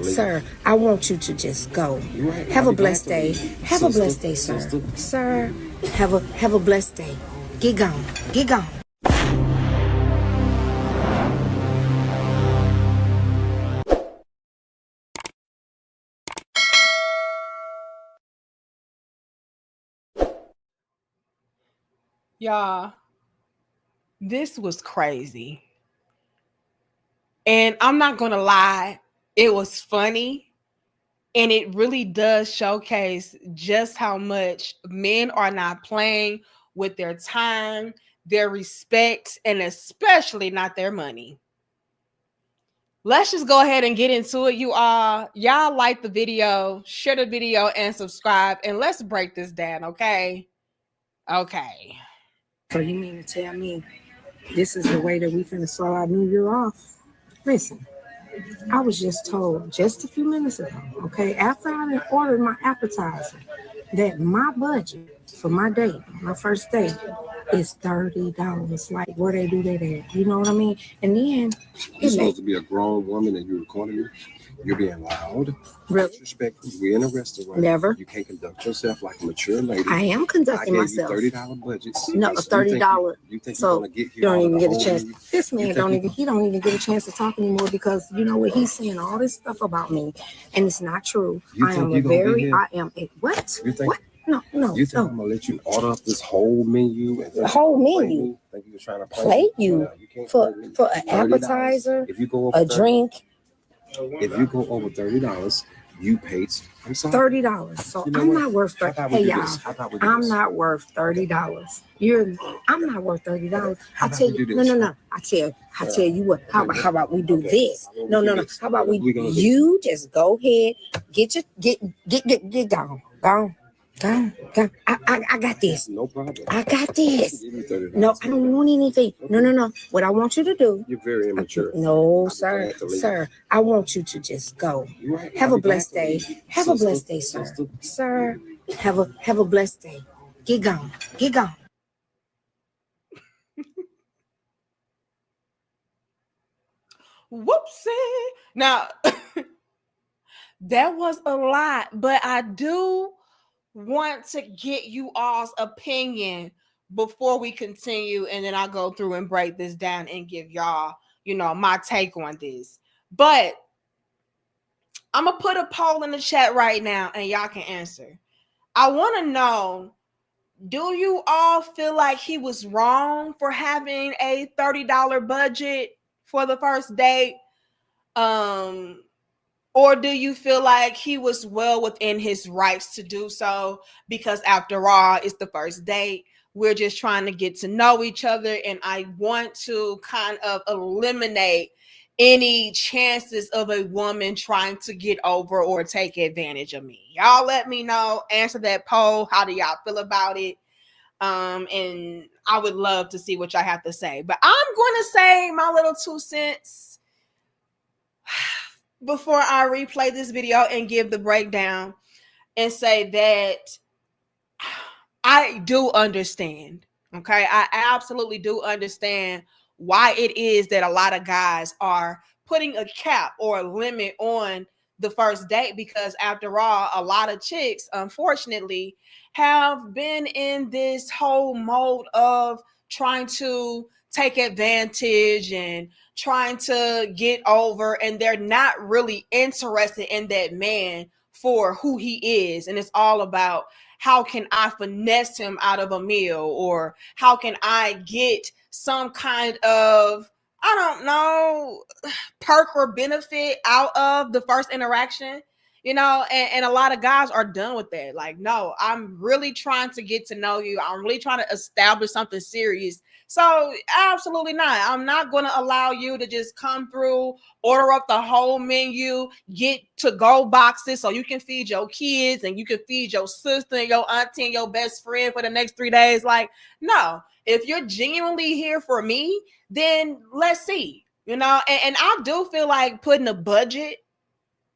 Sir, I want you to just go. Have a blessed day. Have a blessed day, sir. Sir, have a blessed day. Get gone. Get gone. Y'all, this was crazy. And I'm not going to lie, it was funny. And it really does showcase just how much men are not playing with their time, their respect, and especially not their money. Let's just go ahead and get into it. Y'all like the video, share the video, and subscribe. And let's break this down, okay? Okay. So you mean to tell me this is the way that we finna start our new year off? Listen, I was just told just a few minutes ago, okay, after I had ordered my appetizer, that my budget for my date, my first date, is $30. Like, where they do that at? You know what I mean? And then you're supposed to be a grown woman and you're recording me. You're being loud, really disrespectful. We're in a restaurant. Never. You can't conduct yourself like a mature lady. I am conducting myself. $30 budgets. No, $30. You think so you're gonna get here? You don't even get a chance. Menu? This man don't even get a chance to talk anymore because you know what, he's saying all this stuff about me, and it's not true. I am what? You think? What? No. You think I'm gonna let you order up this whole menu? The whole menu? Think you were trying to play you for an appetizer, if you go over a drink. If you go over $30, you paid. I'm sorry. $30. So I'm not worth $30. Hey y'all, I'm not worth $30. I'm not worth $30. I tell you, no. I tell you what. How about we do this? No. How about you just go ahead, get gone. I got this. No problem. I got this. No, I don't want anything. No. What I want you to do. You're very immature. No, sir. Sir, I want you to just go. Have a blessed day. Have a blessed day, sir. Sir, have a blessed day. Get gone. Get gone. Whoopsie. Now, that was a lot, but I do want to get you all's opinion before we continue, and then I'll go through and break this down and give y'all, my take on this. But I'm gonna put a poll in the chat right now and y'all can answer. I want to know, do you all feel like he was wrong for having a $30 budget for the first date? Or do you feel like he was well within his rights to do so? Because after all, it's the first date. We're just trying to get to know each other. And I want to kind of eliminate any chances of a woman trying to get over or take advantage of me. Y'all let me know. Answer that poll. How do y'all feel about it? And I would love to see what y'all have to say. But I'm going to say my little 2 cents before I replay this video and give the breakdown, and say that I do understand. Okay. I absolutely do understand why it is that a lot of guys are putting a cap or a limit on the first date, because after all, a lot of chicks, unfortunately, have been in this whole mode of trying to take advantage and trying to get over, and they're not really interested in that man for who he is. And it's all about, how can I finesse him out of a meal, or how can I get some kind of, I don't know, perk or benefit out of the first interaction, and a lot of guys are done with that. Like, no, I'm really trying to get to know you. I'm really trying to establish something serious. So absolutely not. I'm not going to allow you to just come through, order up the whole menu, get to-go boxes so you can feed your kids and you can feed your sister and your auntie and your best friend for the next 3 days. Like, no, if you're genuinely here for me, then let's see, and I do feel like putting a budget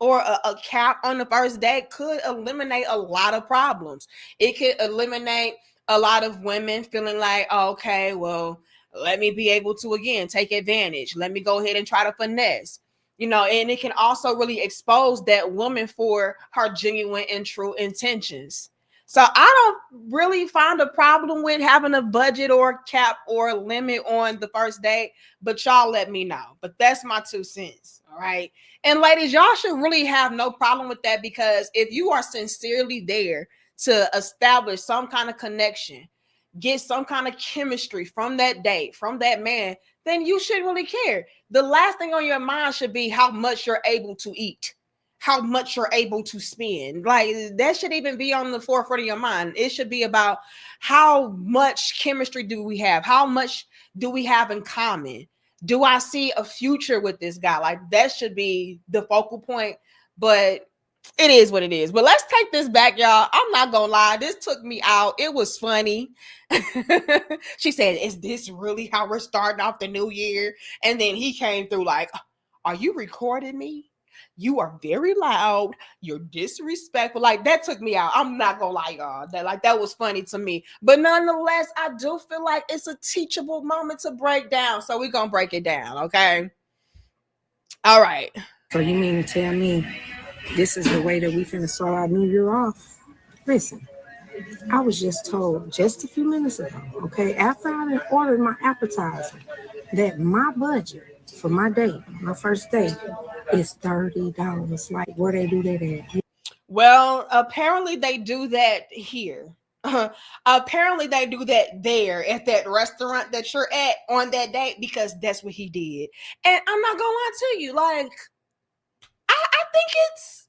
or a cap on the first date could eliminate a lot of problems. It could eliminate a lot of women feeling like, oh, okay, well, let me be able to, again, take advantage. Let me go ahead and try to finesse. and it can also really expose that woman for her genuine and true intentions. So I don't really find a problem with having a budget or cap or limit on the first date, but y'all let me know. But that's my 2 cents. All right. And ladies, y'all should really have no problem with that, because if you are sincerely there to establish some kind of connection, get some kind of chemistry from that date, from that man, then you shouldn't really care. The last thing on your mind should be how much you're able to eat, how much you're able to spend. Like, that should even be on the forefront of your mind. It should be about how much chemistry do we have? How much do we have in common? Do I see a future with this guy? Like, that should be the focal point. But it is what it is. But let's take this back, y'all. I'm not gonna lie, this took me out. It was funny. She said, is this really how we're starting off the new year? And then he came through like, are you recording me? You are very loud. You're disrespectful. Like, that took me out. I'm not gonna lie, y'all. That was funny to me. But nonetheless, I do feel like it's a teachable moment to break down. So we're gonna break it down, okay? All right. So you mean to tell me this is the way that we finna start our new year off? Listen, I was just told just a few minutes ago, okay, after I had ordered my appetizer, that my budget for my date, my first date, is $30. Like, where they do that at? Well, apparently they do that here. Apparently they do that there at that restaurant that you're at on that date, because that's what he did. And I'm not gonna lie to you, like, I think it's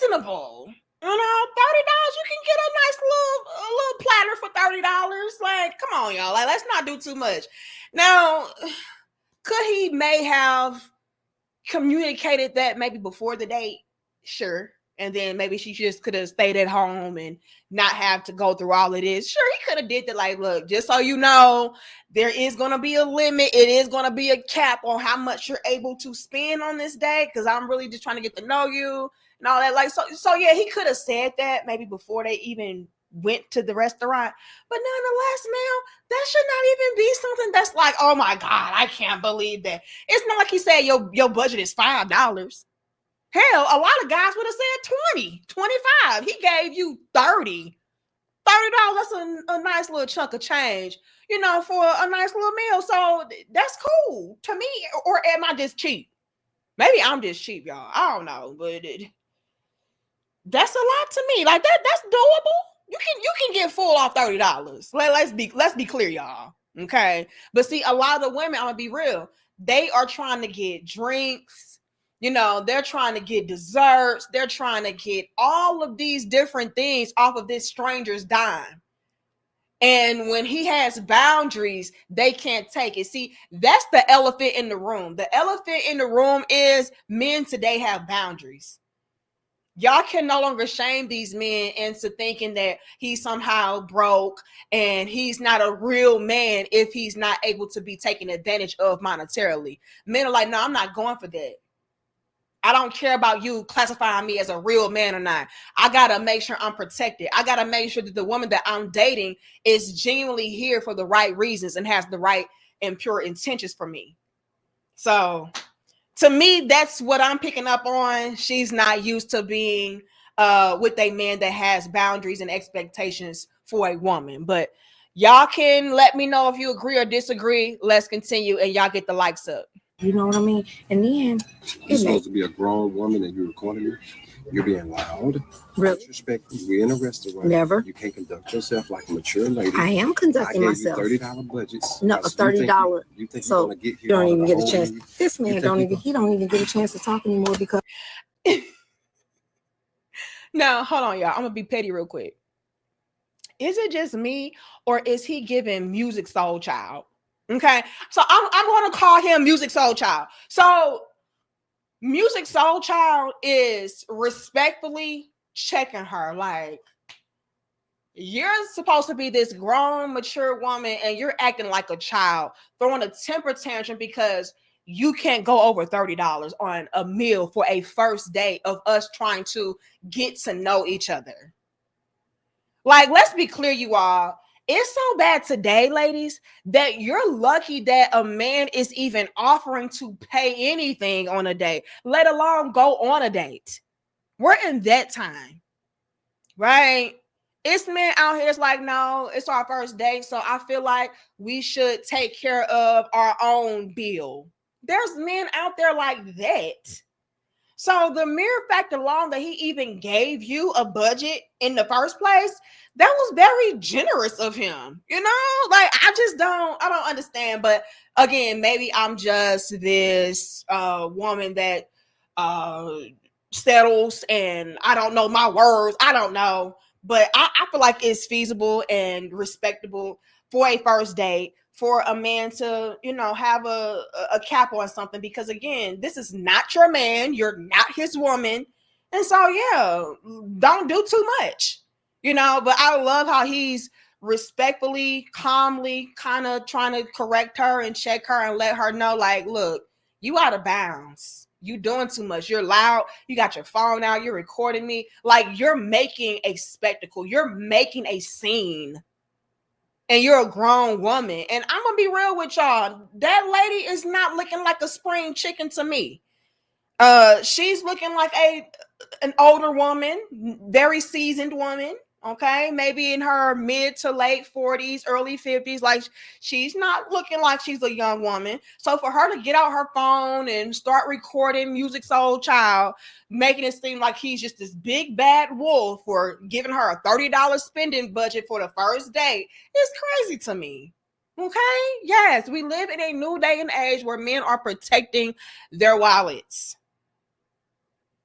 reasonable. $30, you can get a nice little platter for $30. Like, come on, y'all. Like, let's not do too much. Now, could he may have communicated that maybe before the date? Sure. And then maybe she just could have stayed at home and not have to go through all of this. Sure, he could have did that. Like, look, just so you know, there is going to be a limit. It is going to be a cap on how much you're able to spend on this day, because I'm really just trying to get to know you and all that. Like, so yeah, he could have said that maybe before they even went to the restaurant. But nonetheless, ma'am, that should not even be something that's like, oh my God, I can't believe that. It's not like he said your budget is $5. Hell, a lot of guys would have said 20, 25. He gave you 30. $30, that's a nice little chunk of change, for a nice little meal. So that's cool to me. Or am I just cheap? Maybe I'm just cheap, y'all. I don't know, but that's a lot to me. Like, that's doable. You can get full off $30. Let's be clear, y'all. Okay. But see, a lot of the women, I'm gonna be real, they are trying to get drinks. They're trying to get desserts. They're trying to get all of these different things off of this stranger's dime. And when he has boundaries, they can't take it. See, that's the elephant in the room. The elephant in the room is men today have boundaries. Y'all can no longer shame these men into thinking that he's somehow broke and he's not a real man if he's not able to be taken advantage of monetarily. Men are like, no, I'm not going for that. I don't care about you classifying me as a real man or not. I got to make sure I'm protected. I got to make sure that the woman that I'm dating is genuinely here for the right reasons and has the right and pure intentions for me. So to me, that's what I'm picking up on. She's not used to being with a man that has boundaries and expectations for a woman. But y'all can let me know if you agree or disagree. Let's continue, and y'all get the likes up. You know what I mean? And then You're supposed to be a grown woman and you're recording me. You're being loud, disrespectful. We're in a restaurant. Never. You can't conduct yourself like a mature lady. I am conducting myself. $30 budgets. No, $30. You think so you're gonna get here? You don't even get a chance. Movie? This man don't even get a chance to talk anymore because. Now, hold on, y'all. I'm gonna be petty real quick. Is it just me, or is he giving Music Soul Child? Okay, so I'm going to call him Music Soul Child. So Music Soul Child is respectfully checking her like, you're supposed to be this grown, mature woman, and you're acting like a child, throwing a temper tantrum because you can't go over $30 on a meal for a first date of us trying to get to know each other. Like, let's be clear, you all. It's so bad today, ladies, that you're lucky that a man is even offering to pay anything on a date, let alone go on a date. We're in that time, right? It's men out here. It's like, no, it's our first date, so I feel like we should take care of our own bill. There's men out there like that. So the mere fact alone that he even gave you a budget in the first place, that was very generous of him. You know, like I don't understand. But again, maybe I'm just this woman that uh settles and I don't know my words. I don't know. But I feel like it's feasible and respectable for a first date for a man to, you know, have a cap on something, because again, this is not your man, you're not his woman. And so yeah, don't do too much, you know. But I love how he's respectfully, calmly kind of trying to correct her and check her and let her know, like, look, you out of bounds, you doing too much, you're loud, you got your phone out, you're recording me, like you're making a spectacle, you're making a scene, and you're a grown woman. And I'm gonna be real with y'all, that lady is not looking like a spring chicken to me. She's looking like an older woman, very seasoned woman. Okay, maybe in her mid to late 40s, early 50s. Like, she's not looking like she's a young woman. So for her to get out her phone and start recording Music Soul Child, making it seem like he's just this big bad wolf for giving her a $30 spending budget for the first date, is crazy to me. Okay, yes, we live in a new day and age where men are protecting their wallets.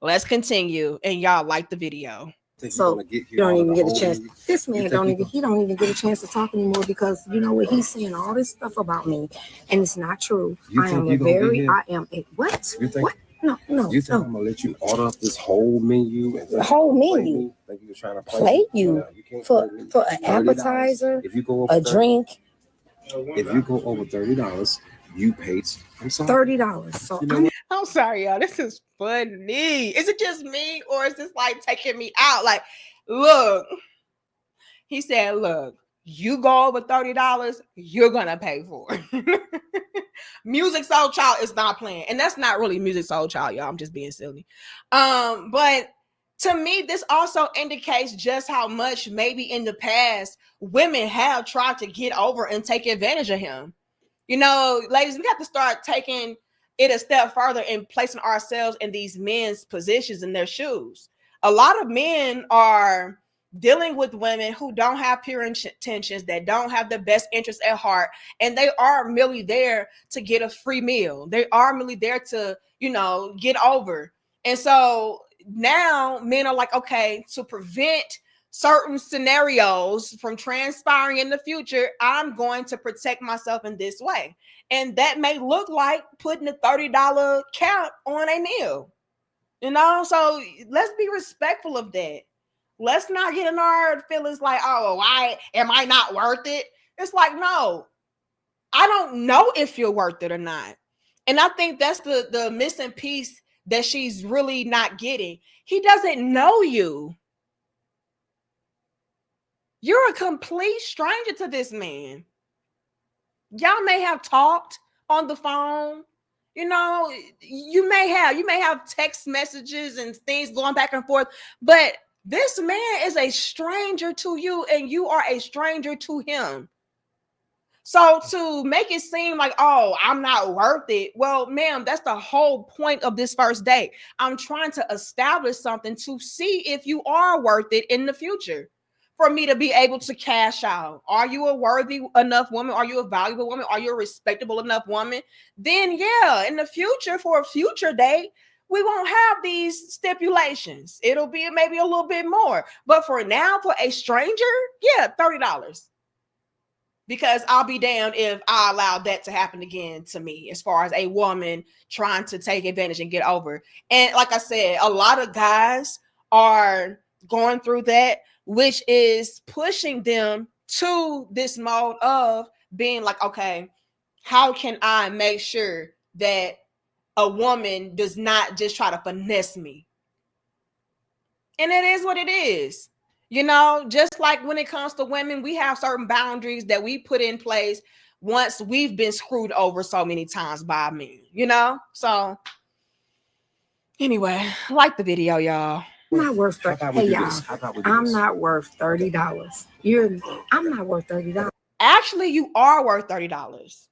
Let's continue, and y'all like the video. So you don't even get a chance. This man don't even get a chance to talk anymore, because you know what, he's saying all this stuff about me, and it's not true. I am a what? What? No. You think I'm gonna let you order up this whole menu? The whole menu? Think you're trying to play you for an appetizer, if you go over a drink. If you go over $30, you paid. I'm sorry, $30. So you know I'm sorry, y'all. This is funny. Is it just me, or is this like taking me out? Like, look, he said, look, you go over $30, you're gonna pay for it. Music Soul Child is not playing, and that's not really Music Soul Child, y'all. I'm just being silly. But to me, this also indicates just how much maybe in the past women have tried to get over and take advantage of him. You know, ladies, we have to start taking it a step further and placing ourselves in these men's positions, in their shoes. A lot of men are dealing with women who don't have pure intentions, that don't have the best interests at heart, and they are merely there to get a free meal. They are merely there to, you know, get over. And so now men are like, okay, to prevent certain scenarios from transpiring in the future, I'm going to protect myself in this way. And that may look like putting a $30 cap on a meal. You know, so let's be respectful of that. Let's not get in our feelings like, oh, why am I not worth it? It's like, no, I don't know if you're worth it or not. And I think that's the missing piece that she's really not getting. He doesn't know you. You're a complete stranger to this man. Y'all may have talked on the phone. You know, you may have text messages and things going back and forth, but this man is a stranger to you, and you are a stranger to him. So to make it seem like, oh, I'm not worth it. Well, ma'am, that's the whole point of this first date. I'm trying to establish something to see if you are worth it in the future, for me to be able to cash out. Are you a worthy enough woman? Are you a valuable woman? Are you a respectable enough woman? Then yeah, in the future, for a future date, we won't have these stipulations. It'll be maybe a little bit more. But for now, for a stranger, yeah, $30. Because I'll be damned if I allow that to happen again to me, as far as a woman trying to take advantage and get over. And like I said, a lot of guys are going through that, which is pushing them to this mode of being like, okay, how can I make sure that a woman does not just try to finesse me? And it is what it is. You know, just like when it comes to women, we have certain boundaries that we put in place once we've been screwed over so many times by men, you know? So anyway, like the video, y'all. I'm not worth hey y'all. I'm not worth $30. I'm not worth $30. Actually, you are worth $30.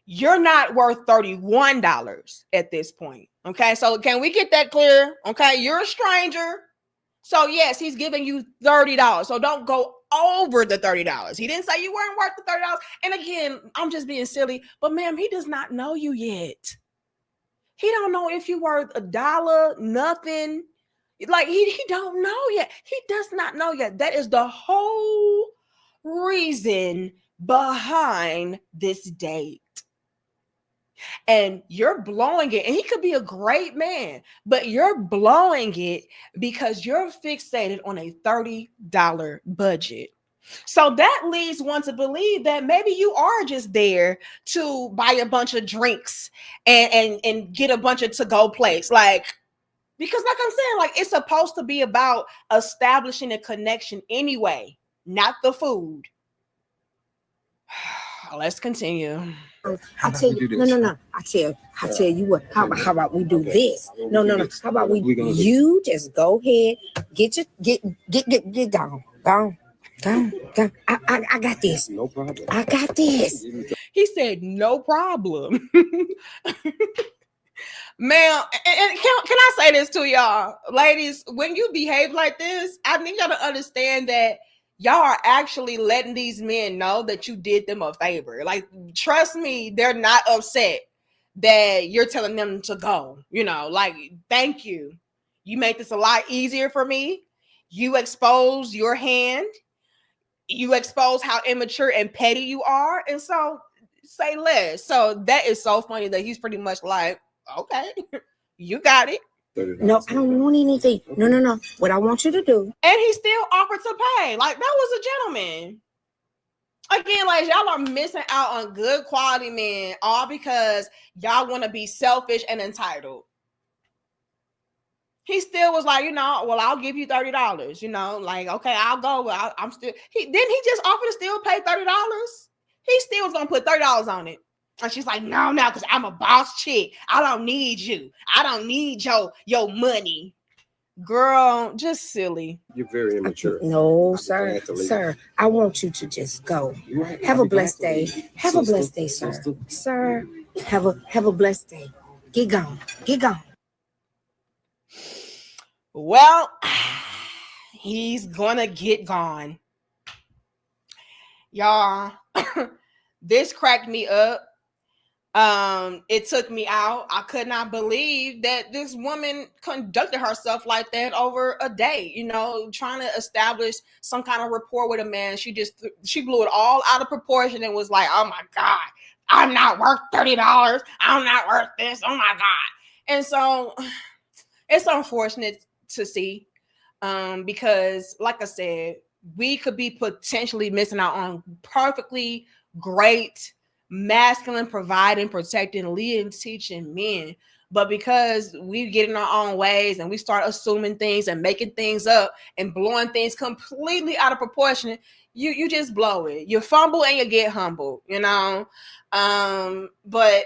You're not worth $31 at this point. Okay, so can we get that clear? Okay, you're a stranger. So yes, he's giving you $30. So don't go over the $30. He didn't say you weren't worth the $30. And again, I'm just being silly, but ma'am, he does not know you yet. He don't know if you're worth $1, nothing. Like he don't know yet. He does not know yet. That is the whole reason behind this date. And you're blowing it. And he could be a great man, but you're blowing it because you're fixated on a $30 budget. So that leads one to believe that maybe you are just there to buy a bunch of drinks and get a bunch of to-go plates. Like, because like I'm saying, like it's supposed to be about establishing a connection anyway, not the food. Let's continue. I tell you, no. I tell you what. How about we do this? No. How about you just go ahead, get gone. I got this. No problem. I got this. He said, no problem. Ma'am, and can I say this to y'all? Ladies, when you behave like this, I need y'all to understand that y'all are actually letting these men know that you did them a favor. Like, trust me, they're not upset that you're telling them to go. You know, like, thank you. You make this a lot easier for me. You expose your hand. You expose how immature and petty you are. And so say less. So that is so funny that he's pretty much like, okay, you got it. No, I don't want anything. No. What I want you to do. And he still offered to pay. Like, that was a gentleman. Again, like, y'all are missing out on good quality men all because y'all want to be selfish and entitled. He still was like, you know, well, I'll give you $30. You know, like, okay, I'll go. But I'm still. He just offer to still pay $30. He still was gonna put $30 on it. And she's like, no, because I'm a boss chick. I don't need you. I don't need your money. Girl, just silly. You're very immature. No, sir. Sir, I want you to just go. Have a blessed day. Have a blessed day, sir. Sir, have a blessed day. Get gone. Well, he's gonna get gone. Y'all, this cracked me up. It took me out. I could not believe that this woman conducted herself like that over a day, you know, trying to establish some kind of rapport with a man. She blew it all out of proportion and was like, oh my God, I'm not worth $30. I'm not worth this. Oh my God. And so it's unfortunate to see, because like I said, we could be potentially missing out on perfectly great masculine, providing, protecting, leading, teaching men. But because we get in our own ways and we start assuming things and making things up and blowing things completely out of proportion, you just blow it. You fumble and you get humble, you know. But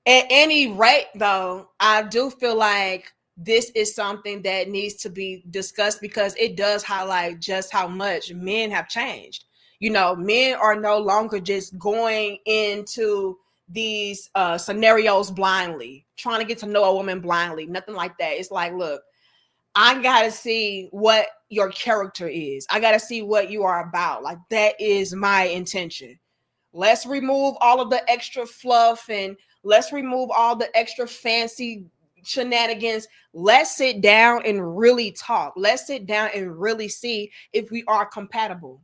at any rate, though, I do feel like this is something that needs to be discussed because it does highlight just how much men have changed. You know, men are no longer just going into these scenarios blindly, trying to get to know a woman blindly, nothing like that. It's like, look, I got to see what your character is. I got to see what you are about. Like, that is my intention. Let's remove all of the extra fluff and let's remove all the extra fancy shenanigans. Let's sit down and really talk. Let's sit down and really see if we are compatible.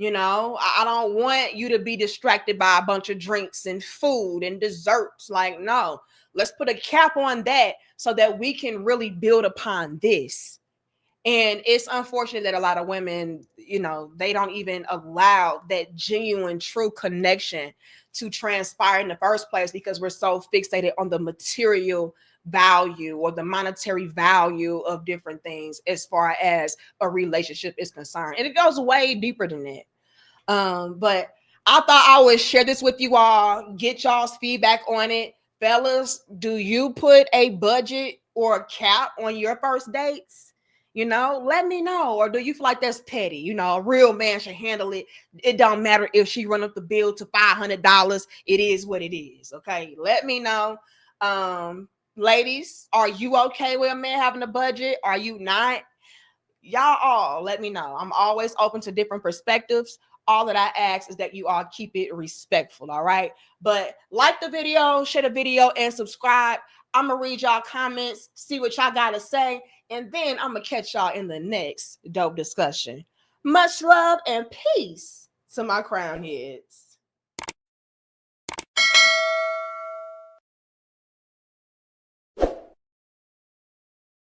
You know, I don't want you to be distracted by a bunch of drinks and food and desserts. Like, no, let's put a cap on that so that we can really build upon this. And it's unfortunate that a lot of women, you know, they don't even allow that genuine, true connection to transpire in the first place because we're so fixated on the material value or the monetary value of different things as far as a relationship is concerned. And it goes way deeper than that. But I thought I would share this with you all, get y'all's feedback on it. Fellas, do you put a budget or a cap on your first dates? Let me know. Or do you feel like that's petty? A real man should handle it. It don't matter if she run up the bill to $500. It is what it is. Okay, let me know. Ladies, are you okay with a man having a budget? Are you not? Y'all all let me know. I'm always open to different perspectives. All that I ask is that you all keep it respectful, all right? But like the video, share the video, and subscribe. I'm going to read y'all comments, see what y'all got to say, and then I'm going to catch y'all in the next dope discussion. Much love and peace to my crown heads.